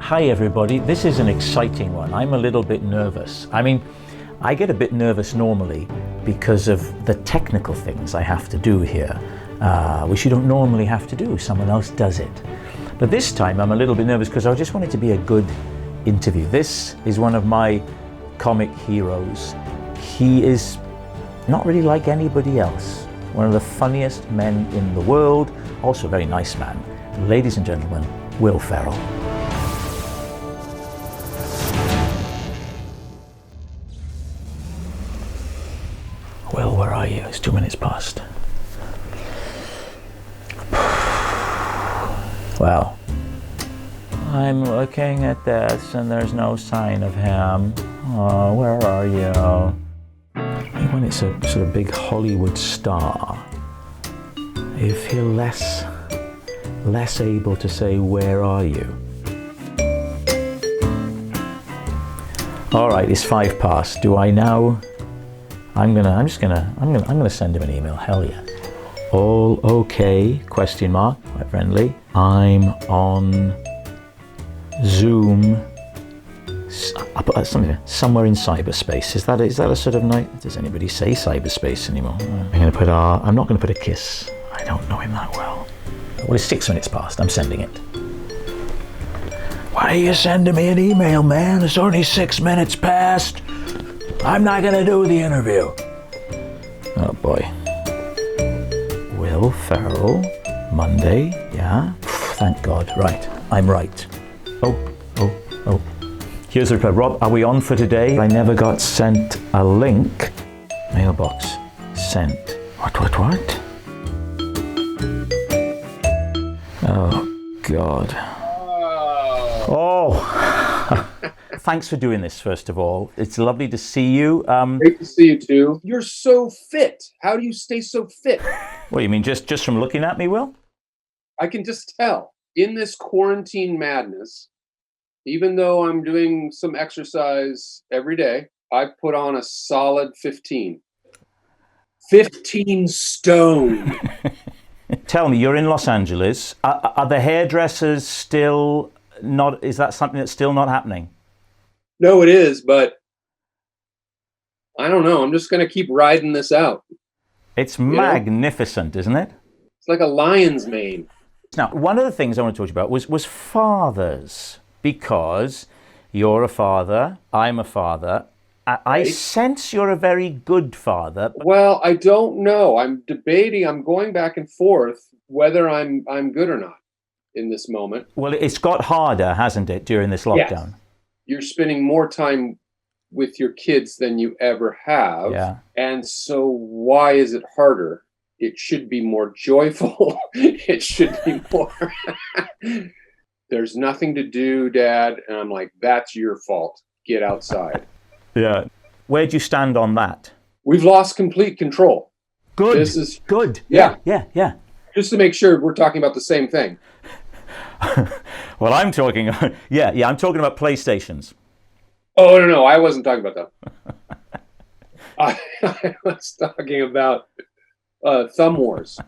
Hi everybody, this is an exciting one. I'm a little bit nervous. I get a bit nervous normally because of the technical things I have to do here, which you don't normally have to do, someone else does it. But this time I'm a little bit nervous because I just want it to be a good interview. This is one of my comic heroes. He is not really like anybody else. One of the funniest men in the world, also a very nice man. Ladies and gentlemen, Will Ferrell. Will, where are you? It's 2 minutes past. Well, I'm looking at this and there's no sign of him. Oh, where are you? When it's a sort of big Hollywood star, you feel less able to say, where are you? All right, it's 5 past. Do I now? I'm gonna send him an email. Hell yeah. All okay? Question mark. Quite friendly. I'm on Zoom. I'll put something somewhere in cyberspace. Is that a sort of night? Does anybody say cyberspace anymore? I'm not gonna put a kiss. I don't know him that well. Well, it's 6 minutes past. I'm sending it. Why are you sending me an email, man? It's only 6 minutes past. I'm not gonna do the interview. Oh boy. Will Ferrell, Monday, yeah? Thank God, right, I'm right. Oh. Here's a reply. Rob, are we on for today? I never got sent a link. Mailbox, sent. What? Oh, God. Oh. Thanks for doing this, first of all. It's lovely to see you. Great to see you too. You're so fit. How do you stay so fit? What do you mean, just from looking at me, Will? I can just tell. In this quarantine madness, even though I'm doing some exercise every day, I put on a solid 15. 15 stone. Tell me, you're in Los Angeles. Are the hairdressers still not, is that something that's still not happening? No, it is, but I don't know. I'm just going to keep riding this out. It's magnificent, isn't it? It's like a lion's mane. Now, one of the things I want to talk to you about was fathers, because you're a father, I'm a father. I sense you're a very good father. Well, I don't know. I'm debating. I'm going back and forth whether I'm good or not in this moment. Well, it's got harder, hasn't it, during this lockdown? Yes. You're spending more time with your kids than you ever have. Yeah. And so why is it harder? It should be more joyful. It should be more, there's nothing to do, Dad. And I'm like, that's your fault. Get outside. Yeah. Where do you stand on that? We've lost complete control. Good. This is good. Yeah. Just to make sure we're talking about the same thing. Well, I'm talking, I'm talking about PlayStations. Oh, no, I wasn't talking about that. I was talking about Thumb Wars.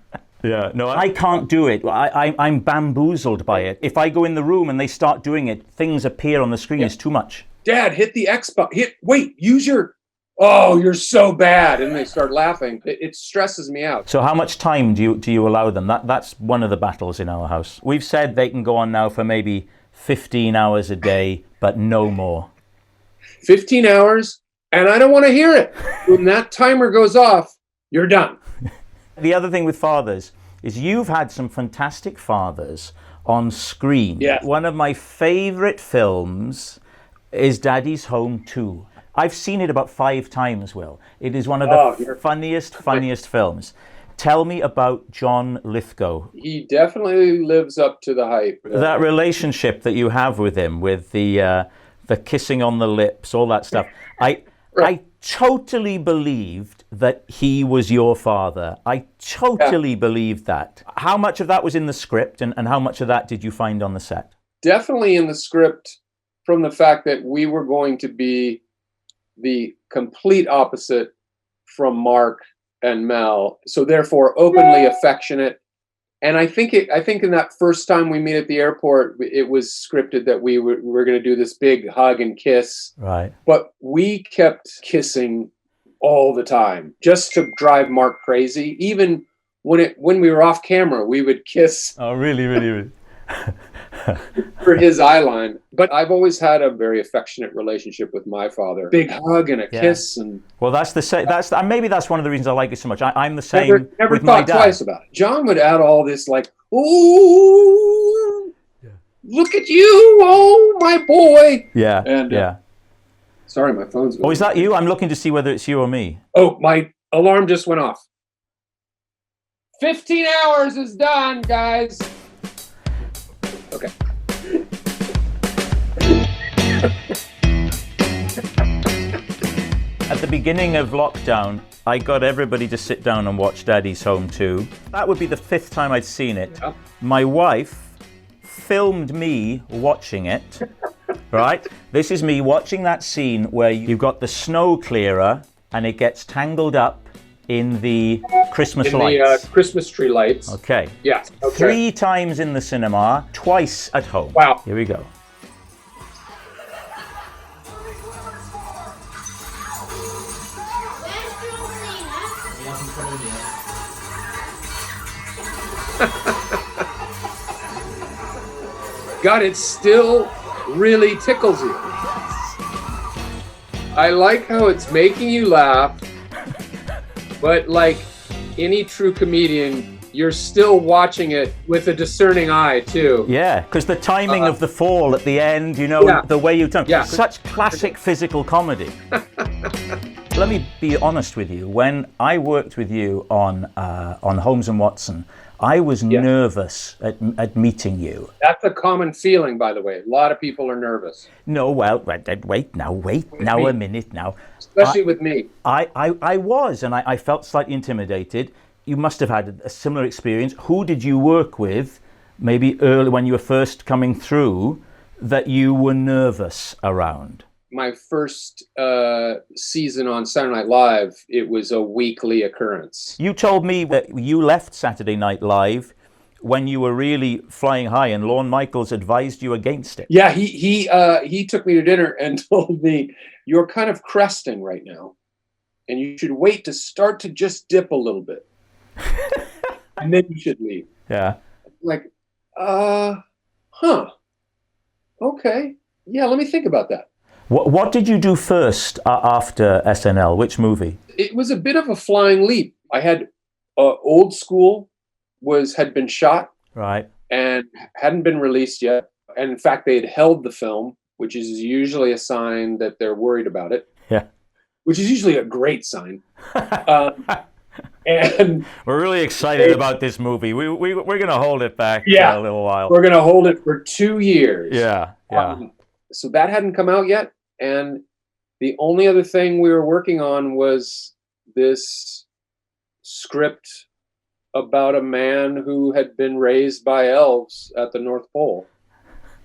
Yeah, no, I can't do it. I'm bamboozled by it. If I go in the room and they start doing it, things appear on the screen. It's too much. Dad, hit the X button. Use your... Oh, you're so bad. And they start laughing. It stresses me out. So how much time do you allow them? That's one of the battles in our house. We've said they can go on now for maybe 15 hours a day, but no more. 15 hours, and I don't want to hear it. When that timer goes off, you're done. The other thing with fathers is you've had some fantastic fathers on screen. Yes. One of my favorite films is Daddy's Home 2. I've seen it about 5 times, Will. It is one of the funniest films. Tell me about John Lithgow. He definitely lives up to the hype. That relationship that you have with him, with the kissing on the lips, all that stuff. I totally believed that he was your father. I totally believed that. How much of that was in the script, and how much of that did you find on the set? Definitely in the script, from the fact that we were going to be the complete opposite from Mark and Mel. So therefore, openly affectionate And I think in that first time we meet at the airport, it was scripted that we were going to do this big hug and kiss. Right. But we kept kissing all the time just to drive Mark crazy. Even when we were off camera, we would kiss. Oh, really, really, really. For his eye line. But I've always had a very affectionate relationship with my father. Big hug and a kiss. And well, maybe that's one of the reasons I like it so much. I'm the same. Never with my thought dad. twice about it. John would add all this like, ooh, look at you, oh my boy. Yeah. And sorry, my phone's going. Oh, is that you? I'm looking to see whether it's you or me. Oh, my alarm just went off. 15 hours is done, guys. Okay. At the beginning of lockdown, I got everybody to sit down and watch Daddy's Home 2. That would be the 5th time I'd seen it. Yeah. My wife filmed me watching it, right? This is me watching that scene where you've got the snow clearer and it gets tangled up in the Christmas lights. The Christmas tree lights. Okay. Yeah. Okay. 3 times in the cinema, twice at home. Wow. Here we go. God, it still really tickles you. I like how it's making you laugh, but like any true comedian, you're still watching it with a discerning eye too. Yeah, because the timing of the fall at the end, you know, the way you turn. Yeah. Such classic physical comedy. Let me be honest with you. When I worked with you on Holmes and Watson, I was nervous at meeting you. That's a common feeling, by the way. A lot of people are nervous. No, well, wait now a minute now. Especially with me. I was, and I felt slightly intimidated. You must have had a similar experience. Who did you work with, maybe early when you were first coming through, that you were nervous around? My first season on Saturday Night Live, it was a weekly occurrence. You told me that you left Saturday Night Live when you were really flying high, and Lorne Michaels advised you against it. Yeah, he took me to dinner and told me, you're kind of cresting right now, and you should wait to start to just dip a little bit, and then you should leave. Yeah. Like, okay, yeah, let me think about that. What did you do first after SNL? Which movie? It was a bit of a flying leap. I had Old School had been shot, right, and hadn't been released yet. And in fact, they had held the film, which is usually a sign that they're worried about it. Yeah, which is usually a great sign. And we're really excited about this movie. We're going to hold it back a little while. We're going to hold it for 2 years. Yeah. So that hadn't come out yet. And the only other thing we were working on was this script about a man who had been raised by elves at the North Pole.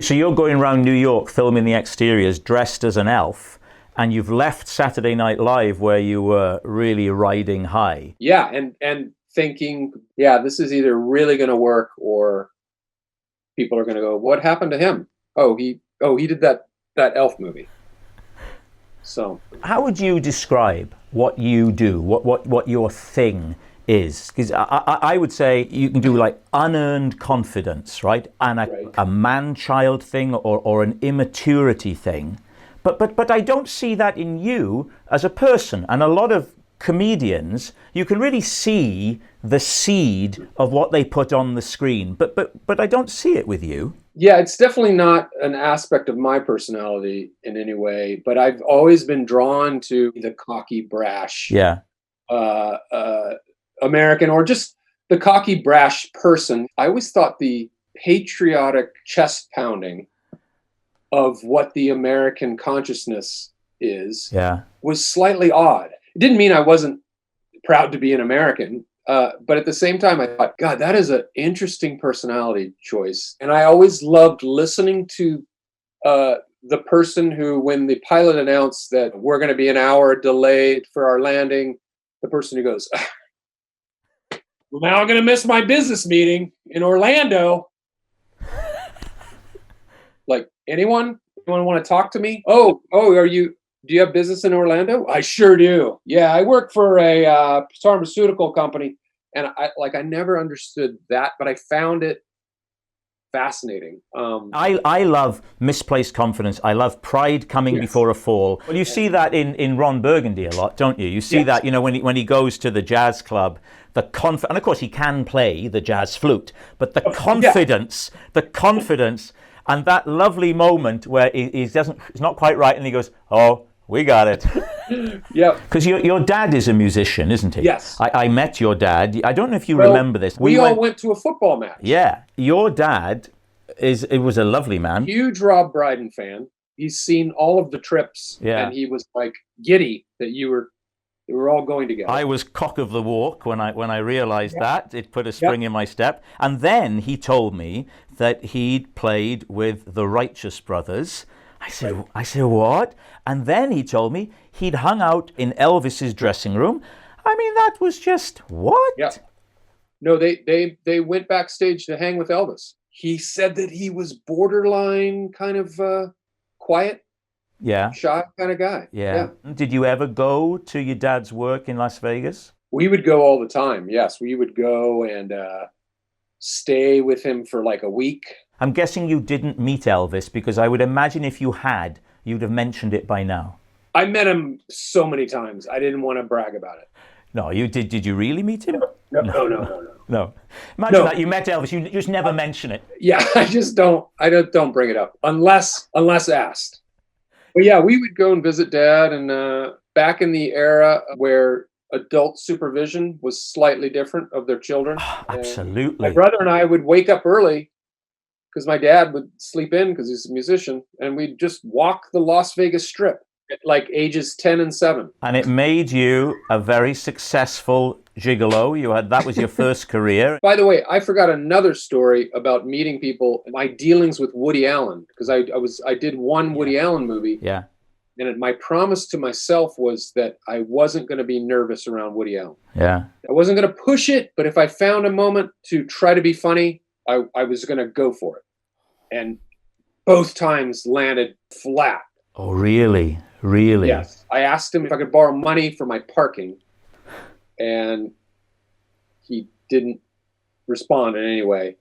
So you're going around New York filming the exteriors dressed as an elf, and you've left Saturday Night Live where you were really riding high. Yeah, and thinking, this is either really going to work or people are going to go, what happened to him? Oh, he did that elf movie. So, how would you describe what you do? What your thing is? Because I would say you can do like unearned confidence, right? And a man-child thing or an immaturity thing. But I don't see that in you as a person. And a lot of comedians, you can really see the seed of what they put on the screen. But I don't see it with you. Yeah, it's definitely not an aspect of my personality in any way. But I've always been drawn to the cocky, brash, American, or just the cocky, brash person. I always thought the patriotic chest pounding of what the American consciousness is was slightly odd. It didn't mean I wasn't proud to be an American. But at the same time, I thought, God, that is an interesting personality choice. And I always loved listening to the person who, when the pilot announced that we're going to be an hour delayed for our landing, the person who goes, well, now I'm going to miss my business meeting in Orlando. Like, anyone want to talk to me? Oh, do you have business in Orlando? I sure do. Yeah, I work for a pharmaceutical company. And I never understood that, but I found it fascinating. I love misplaced confidence. I love pride coming before a fall. Well, you see that in Ron Burgundy a lot, don't you? You see that, when he goes to the jazz club, and of course he can play the jazz flute, but the confidence, and that lovely moment where it's not quite right, and he goes, "Oh, we got it." Yeah. Because your dad is a musician, isn't he? Yes. I met your dad. I don't know if you remember this. We all went to a football match. Yeah. Your dad was a lovely man. Huge Rob Brydon fan. He's seen all of the trips. Yeah. And he was like giddy that you were all going together. I was cock of the walk when I realized that. It put a spring in my step. And then he told me that he'd played with the Righteous Brothers. I said, what? And then he told me he'd hung out in Elvis's dressing room. I mean, that was just what? Yeah. No, they went backstage to hang with Elvis. He said that he was borderline kind of quiet, shy kind of guy. Yeah. Did you ever go to your dad's work in Las Vegas? We would go all the time. Yes, we would go and stay with him for like a week. I'm guessing you didn't meet Elvis, because I would imagine if you had, you'd have mentioned it by now. I met him so many times. I didn't want to brag about it. No, you did. Did you really meet him? No. Imagine that you met Elvis. You just never mention it. Yeah, I just don't. I don't bring it up unless asked. But yeah, we would go and visit Dad, and back in the era where adult supervision was slightly different of their children. Absolutely. My brother and I would wake up early because my dad would sleep in because he's a musician, and we'd just walk the Las Vegas Strip at like ages 10 and 7. And it made you a very successful gigolo. That was your first career. By the way, I forgot another story about meeting people, my dealings with Woody Allen, because I did one Woody Allen movie. Yeah. And my promise to myself was that I wasn't going to be nervous around Woody Allen. Yeah. I wasn't going to push it, but if I found a moment to try to be funny, I was going to go for it. And both times landed flat. Oh, really? Really? Yes. I asked him if I could borrow money for my parking, and he didn't respond in any way.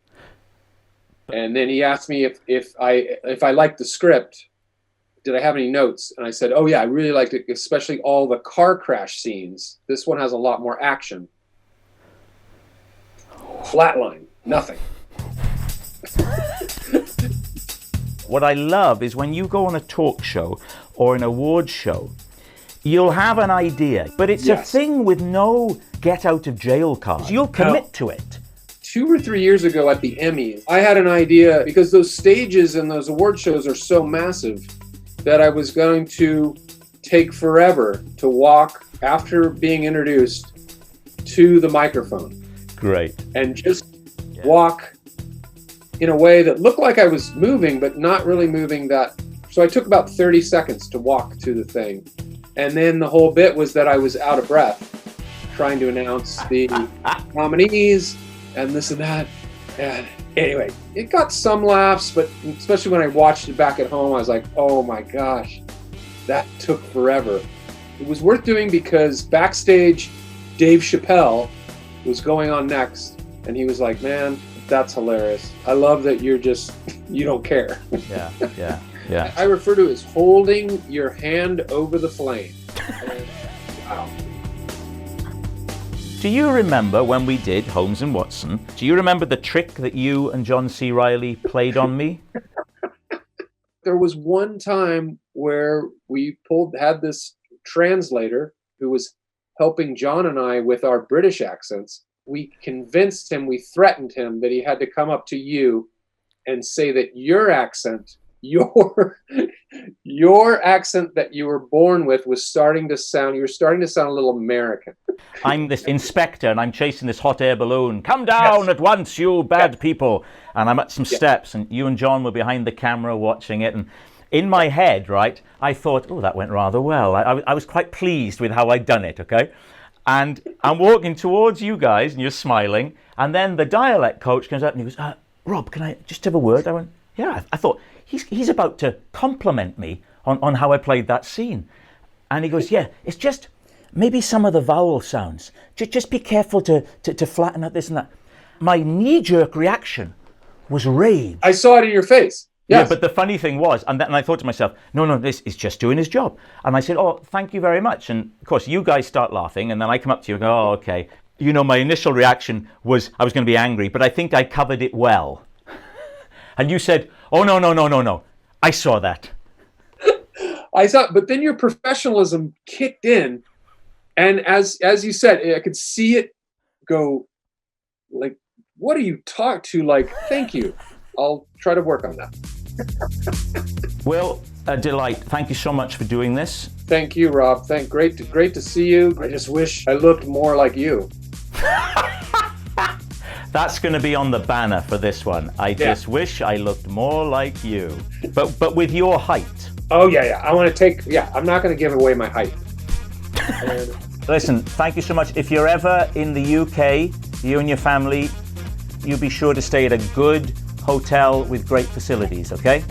And then he asked me if I liked the script, did I have any notes? And I said, oh yeah, I really liked it, especially all the car crash scenes. This one has a lot more action. Flatline, nothing. What I love is when you go on a talk show or an award show, you'll have an idea, but it's a thing with no get out of jail card. You'll commit to it. 2 or 3 years ago at the Emmys, I had an idea, because those stages and those award shows are so massive, that I was going to take forever to walk after being introduced to the microphone. Great. And just walk in a way that looked like I was moving, but not really moving that. So I took about 30 seconds to walk to the thing. And then the whole bit was that I was out of breath trying to announce the nominees and this and that. And anyway, it got some laughs, but especially when I watched it back at home, I was like, oh my gosh, that took forever. It was worth doing because backstage, Dave Chappelle was going on next. And he was like, man, that's hilarious. I love that you don't care. Yeah. I refer to it as holding your hand over the flame. Wow. Do you remember when we did Holmes and Watson? Do you remember the trick that you and John C. Reilly played on me? There was one time where we had this translator who was helping John and I with our British accents. We convinced him, we threatened him that he had to come up to you and say that your accent, your accent that you were born with you were starting to sound a little American. I'm this inspector and I'm chasing this hot air balloon. Come down at once, you bad people. And I'm at some steps, and you and John were behind the camera watching it. And in my head, right, I thought, oh, that went rather well. I was quite pleased with how I'd done it, okay? And I'm walking towards you guys, and you're smiling. And then the dialect coach comes up and he goes, Rob, can I just have a word? I went, yeah. I thought, he's about to compliment me on how I played that scene. And he goes, yeah, it's just maybe some of the vowel sounds. Just be careful to flatten out this and that. My knee-jerk reaction was rage. I saw it in your face. Yes. Yeah, but the funny thing was, and I thought to myself, no, this is just doing his job. And I said, oh, thank you very much. And of course, you guys start laughing, and then I come up to you and go, oh, okay. You know, my initial reaction was I was going to be angry, but I think I covered it well. And you said, oh, no. I saw that. I saw, but then your professionalism kicked in. And as you said, I could see it go like, what do you talk to? Like, thank you. I'll try to work on that. Well, a delight. Thank you so much for doing this. Thank you, Rob. Great to see you. I just wish I looked more like you. That's going to be on the banner for this one. I just wish I looked more like you. But with your height. Oh, yeah. I want to I'm not going to give away my height. Listen, thank you so much. If you're ever in the UK, you and your family, you be sure to stay at a good hotel with great facilities, okay?